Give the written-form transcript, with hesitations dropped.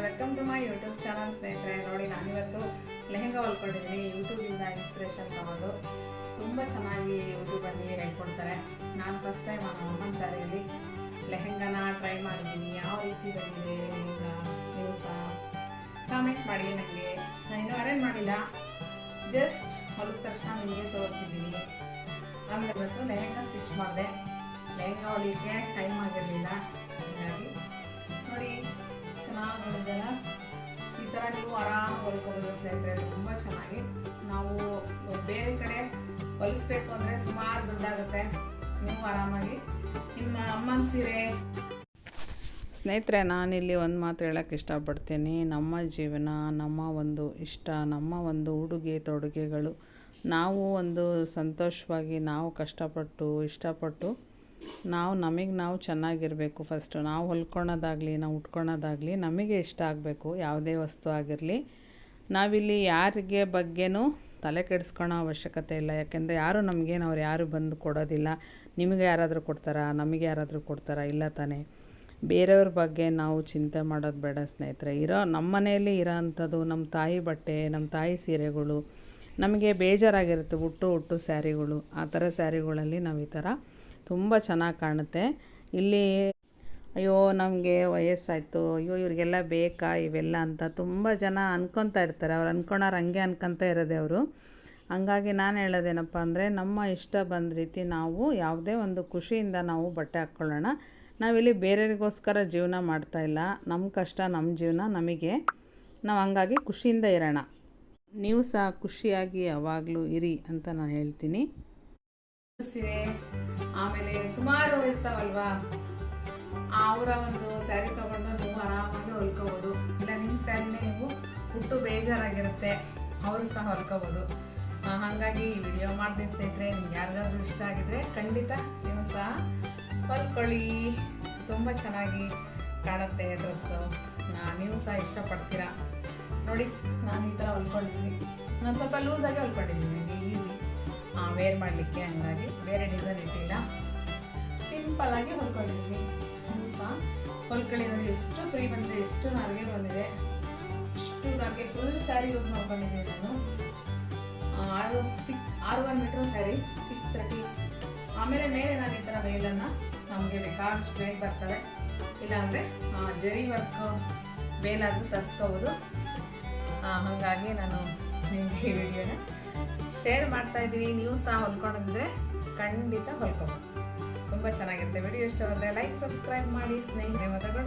Welcome to my YouTube channel ಸ್ನೇಹಿತರೆ. ನೋಡಿ, ನಾನಿವತ್ತು ಲೆಹೆಂಗಾ ಹೊಲ್ಕೊಂಡಿದ್ದೀನಿ. ಯೂಟ್ಯೂಬಿಂದ ಇನ್ಸ್ಪಿರೇಷನ್ ತಗೊಂಡು ತುಂಬ ಚೆನ್ನಾಗಿ ಯೂಟ್ಯೂಬಲ್ಲಿ ಹೇಳ್ಕೊಡ್ತಾರೆ. ನಾನು ಫಸ್ಟ್ ಟೈಮ್ ನಮ್ಮ ಅಮ್ಮನ ಸ್ಯಾರಿಯಲ್ಲಿ ಲೆಹೆಂಗಾನ ಟ್ರೈ ಮಾಡಿದ್ದೀನಿ. ಯಾವ ರೀತಿ ಬಂದಿದೆ ಲೆಹೆಂಗಾ ನೀವು ಸಹ ಕಾಮೆಂಟ್ ಮಾಡಿ. ನನಗೆ ನಾನು ಇನ್ನೂ ಅರೇಂಜ್ ಮಾಡಿಲ್ಲ, ಜಸ್ಟ್ ಹೊಲಿದ ತಕ್ಷಣ ನಿಮಗೆ ತೋರಿಸಿದ್ದೀನಿ. ಅಂದರೆ ಇವತ್ತು ಲೆಹೆಂಗಾ ಸ್ಟಿಚ್ ಮಾಡಿದೆ. ಲೆಹೆಂಗಾ ಹೊಲಿಯೋಕ್ಕೆ ಟೈಮ್ ಆಗಿರಲಿಲ್ಲ, ಹಾಗಾಗಿ ನೋಡಿ ಚೆನ್ನಾಗಿ ಹೊಲಿದಲ್ಲ. ಈ ಥರ ನೀವು ಆರಾಮಾಗಿ ಹೊಲ್ಕೋಬೋದು ಸ್ನೇಹಿತರೆ, ತುಂಬ ಚೆನ್ನಾಗಿ. ನಾವು ಬೇರೆ ಕಡೆ ಹೊಲಿಸ್ಬೇಕು ಅಂದರೆ ಸುಮಾರು ದುಡ್ಡಾಗುತ್ತೆ. ನೀವು ಆರಾಮಾಗಿ ನಿಮ್ಮ ಅಮ್ಮನ ಸೀರೆ. ಸ್ನೇಹಿತರೆ, ನಾನಿಲ್ಲಿ ಒಂದು ಮಾತು ಹೇಳೋಕ್ಕೆ ಇಷ್ಟಪಡ್ತೀನಿ. ನಮ್ಮ ಜೀವನ, ನಮ್ಮ ಒಂದು ಇಷ್ಟ, ನಮ್ಮ ಒಂದು ಉಡುಗೆ ತೊಡುಗೆಗಳು, ನಾವು ಒಂದು ಸಂತೋಷವಾಗಿ ನಾವು ಕಷ್ಟಪಟ್ಟು ಇಷ್ಟಪಟ್ಟು ನಮಗೆ ನಾವು ಚೆನ್ನಾಗಿರಬೇಕು. ಫಸ್ಟು ನಾವು ಹೊಲ್ಕೊಳೋದಾಗಲಿ ನಾವು ಉಟ್ಕೊಳೋದಾಗಲಿ ನಮಗೆ ಇಷ್ಟ ಆಗಬೇಕು. ಯಾವುದೇ ವಸ್ತು ಆಗಿರಲಿ, ನಾವಿಲ್ಲಿ ಯಾರಿಗೆ ಬಗ್ಗೆನೂ ತಲೆ ಕೆಡಿಸ್ಕೊಳೋ ಅವಶ್ಯಕತೆ ಇಲ್ಲ. ಯಾಕೆಂದರೆ ಯಾರು ನಮಗೇನು ಅವ್ರು ಯಾರು ಬಂದು ಕೊಡೋದಿಲ್ಲ. ನಿಮಗೆ ಯಾರಾದರೂ ಕೊಡ್ತಾರಾ, ನಮಗೆ ಯಾರಾದರೂ ಕೊಡ್ತಾರಾ? ಇಲ್ಲ ತಾನೇ. ಬೇರೆಯವ್ರ ಬಗ್ಗೆ ನಾವು ಚಿಂತೆ ಮಾಡೋದು ಬೇಡ ಸ್ನೇಹಿತರೆ. ನಮ್ಮ ಮನೆಯಲ್ಲಿ ಇರೋ ಅಂಥದ್ದು ನಮ್ಮ ತಾಯಿ ಬಟ್ಟೆ, ನಮ್ಮ ತಾಯಿ ಸೀರೆಗಳು ನಮಗೆ ಬೇಜಾರಾಗಿರುತ್ತೆ. ಹುಟ್ಟು ಸ್ಯಾರಿಗಳು, ಆ ಥರ ಸ್ಯಾರಿಗಳಲ್ಲಿ ನಾವು ಈ ಥರ ತುಂಬ ಚೆನ್ನಾಗಿ ಕಾಣುತ್ತೆ. ಇಲ್ಲಿ ಅಯ್ಯೋ ನಮಗೆ ವಯಸ್ಸಾಯಿತು, ಅಯ್ಯೋ ಇವ್ರಿಗೆಲ್ಲ ಬೇಕಾ ಇವೆಲ್ಲ ಅಂತ ತುಂಬ ಜನ ಅನ್ಕೊತಾ ಇರ್ತಾರೆ. ಅವ್ರು ಅನ್ಕೊಳೋರು ಹಂಗೆ ಅನ್ಕೊತ ಇರೋದೆ ಅವರು. ಹಂಗಾಗಿ ನಾನು ಹೇಳೋದೇನಪ್ಪ ಅಂದರೆ, ನಮ್ಮ ಇಷ್ಟ ಬಂದ ರೀತಿ ನಾವು ಯಾವುದೇ ಒಂದು ಖುಷಿಯಿಂದ ನಾವು ಬಟ್ಟೆ ಹಾಕ್ಕೊಳ್ಳೋಣ. ನಾವಿಲ್ಲಿ ಬೇರೆಯವ್ರಿಗೋಸ್ಕರ ಜೀವನ ಮಾಡ್ತಾಯಿಲ್ಲ. ನಮ್ಮ ಕಷ್ಟ ನಮ್ಮ ಜೀವನ ನಮಗೆ, ನಾವು ಹಂಗಾಗಿ ಖುಷಿಯಿಂದ ಇರೋಣ. ನೀವು ಸಹ ಖುಷಿಯಾಗಿ ಯಾವಾಗಲೂ ಇರಿ ಅಂತ ನಾನು ಹೇಳ್ತೀನಿ. ಸೀರೆ ಆಮೇಲೆ ಸುಮಾರು ಇರ್ತಾವಲ್ವಾ, ಅವರ ಒಂದು ಸ್ಯಾರಿ ತೊಗೊಂಡು ನೀವು ಆರಾಮಾಗಿ ಹೊಲ್ಕೋಬೋದು. ಇಲ್ಲ ನಿಮ್ಮ ಸ್ಯಾರಿನೇ ನೀವು ಹುಟ್ಟು ಬೇಜಾರಾಗಿರುತ್ತೆ, ಅವರು ಸಹ ಹೊಲ್ಕೋಬೋದು. ಹಾಗಾಗಿ ಈ ವಿಡಿಯೋ ಮಾಡ್ತೀನಿ ಸ್ನೇಹಿತರೆ. ನಿಮ್ಗೆ ಯಾರಿಗಾದ್ರೂ ಇಷ್ಟ ಆಗಿದ್ರೆ ಖಂಡಿತ ನೀವು ಸಹ ಹೊಲ್ಕೊಳ್ಳಿ. ತುಂಬ ಚೆನ್ನಾಗಿ ಕಾಣುತ್ತೆ ಡ್ರೆಸ್ಸು. ನೀವು ಸಹ ಇಷ್ಟಪಡ್ತೀರಾ. ನೋಡಿ, ನಾನು ಈ ಥರ ಹೊಲ್ಕೊಂಡಿದ್ದೀನಿ. ನಾನು ಸ್ವಲ್ಪ ಲೂಸಾಗಿ ಹೊಲ್ಕೊಂಡಿದ್ದೀನಿ, ನನಗೆ ಈಸಿ ವೇರ್ ಮಾಡಲಿಕ್ಕೆ. ಹಂಗಾಗಿ ಬೇರೆ ಡಿಸೈನ್ ಇಟ್ಟಿಲ್ಲ, ಸಿಂಪಲ್ಲಾಗಿ ಹೊಲ್ಕೊಂಡಿದ್ದೀನಿ. ನೀವು ಸಹ ಹೊಲ್ಕೊಳ್ಳಿ. ನೋಡಿ ಎಷ್ಟು ಫ್ರೀ ಬಂದಿದೆ, ಎಷ್ಟು ನಾರಿಗೆ ಬಂದಿದೆ, ಇಷ್ಟು ನಾರಿಗೆ ಫುಲ್ ಸ್ಯಾರಿ ಯೂಸ್ ಮಾಡ್ಕೊಂಡಿದ್ದೀನಿ ನಾನು. 6 ಮೀಟ್ರ್ ಸ್ಯಾರಿ 630. ಆಮೇಲೆ ಮೇಲೆ ನಾನು ಈ ಥರ ವೇಲನ್ನು ನಮಗೆ ಬೇಕಾದಷ್ಟು ವೇಲ್ ಬರ್ತವೆ. ಇಲ್ಲಾಂದರೆ ಜರಿ ವರ್ಕ್ ವೇಲಾದರೂ ತರಿಸ್ಕೋಬೋದು. ಹಾಗಾಗಿ ನಾನು ನಿಮಗೆ ಈ ವಿಡಿಯೋನ ಶೇರ್ ಮಾಡ್ತಾಯಿದ್ದೀನಿ. ನೀವು ಸಹ ಹೊಲ್ಕೊಂಡಿದ್ರೆ ಖಂಡಿತ ಹೊಲ್ಕೋಬೋದು, ತುಂಬ ಚೆನ್ನಾಗಿರುತ್ತೆ. ವಿಡಿಯೋ ಇಷ್ಟವಾದರೆ ಲೈಕ್ ಸಬ್ಸ್ಕ್ರೈಬ್ ಮಾಡಿ ಸ್ನೇಹಿತರೆ.